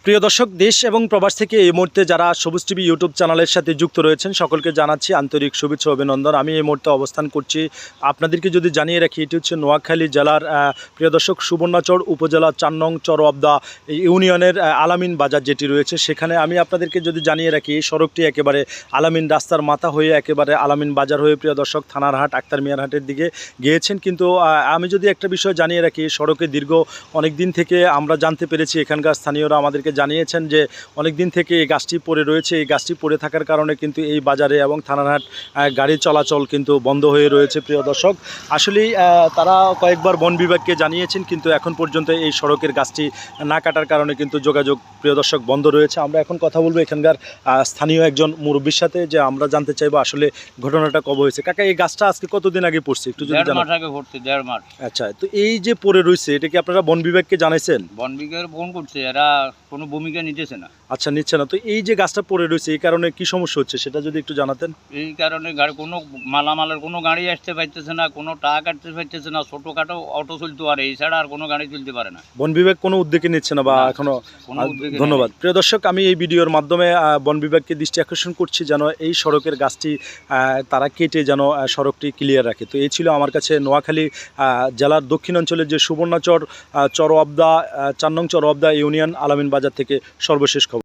প্রিয় দর্শক, দেশ এবং প্রবাস থেকে এই মুহূর্তে যারা সবুজ টিভি ইউটিউব চ্যানেলের সাথে যুক্ত রয়েছেন সকলকে জানাচ্ছি আন্তরিক শুভেচ্ছা ও অভিনন্দন। আমি এই মুহূর্তে অবস্থান করছি, আপনাদেরকে যদি জানিয়ে রাখি, এটি হচ্ছে নোয়াখালী জেলার প্রিয় দর্শক সুবর্ণচর উপজেলা ৪ নং চরওয়াবদা ইউনিয়নের আলামিন বাজার যেটি রয়েছে, সেখানে আমি আপনাদেরকে যদি জানিয়ে রাখি এই সড়কটি একেবারে আলামিন রাস্তার মাথা হয়ে একেবারে আলামিন বাজার হয়ে প্রিয় দর্শক থানার হাট আক্তার মিয়ার হাটের দিকে গিয়েছেন। কিন্তু আমি যদি একটা বিষয় জানিয়ে রাখি, সড়কে দীর্ঘ অনেক দিন থেকে আমরা জানতে পেরেছি, এখানকার স্থানীয়রা আমাদেরকে জানিয়েছেন যে অনেক দিন থেকে এই গাছটি পড়ে রয়েছে। এই গাছটি পড়ে থাকার কারণে কিন্তু এই বাজারে এবং থানারহাট গাড়ি চলাচল কিন্তু বন্ধ হয়ে রয়েছে। প্রিয় দর্শক, আসলেই তারা কয়েকবার বন বিভাগকে জানিয়েছেন, কিন্তু এখন পর্যন্ত এই সড়কের গাছটি না কাটার কারণে কিন্তু যোগাযোগ প্রিয় দর্শক বন্ধ রয়েছে। আমরা এখন কথা বলবো এখানকার স্থানীয় একজন মুরব্বীর সাথে, যে আমরা জানতে চাইবো আসলে ঘটনাটা কবে হয়েছে। কাকা, এই গাছটা আজকে কতদিন আগে পড়ছে একটু যদি জানান। 1.5 মাস। আচ্ছা, তো এই যে পড়ে রয়েছে এটা কি আপনারা বন বিভাগকে জানাইছেন? বন বিভাগ ফোন করছে, এরা কোনো ভূমিকা নিতেছে না। আচ্ছা, নিচ্ছে না। তো এই যে গাছটা পড়ে রয়েছে এই কারণে কি সমস্যা হচ্ছে সেটা যদি একটু জানাতেন। এই কারণে গাড়ি কোনো মালামালের কোনো গাড়ি আসতে পারতেছে না, কোনো ট্রাক আসতে পারতেছে না, ছোটোখাটো অটো চলতে পারে, এই ছাড়া আর কোনো গাড়ি চলতে পারে না। বন বিভাগ কোনো উদ্যোগে নিচ্ছে না বা না, এখনো? কোনো উদ্যোগে ধন্যবাদ। প্রিয় দর্শক, আমি এই ভিডিওর মাধ্যমে বন বিভাগকে দৃষ্টি আকর্ষণ করছি যেন এই সড়কের গাছটি তারা কেটে যেন সড়কটি ক্লিয়ার রাখে। তো এই ছিল আমার কাছে নোয়াখালী জেলার দক্ষিণাঞ্চলের যে সুবর্ণচর চরওয়াবদা ৪ নং চরওয়াবদা ইউনিয়ন আলামিন বাজার থেকে সর্বশেষ খবর।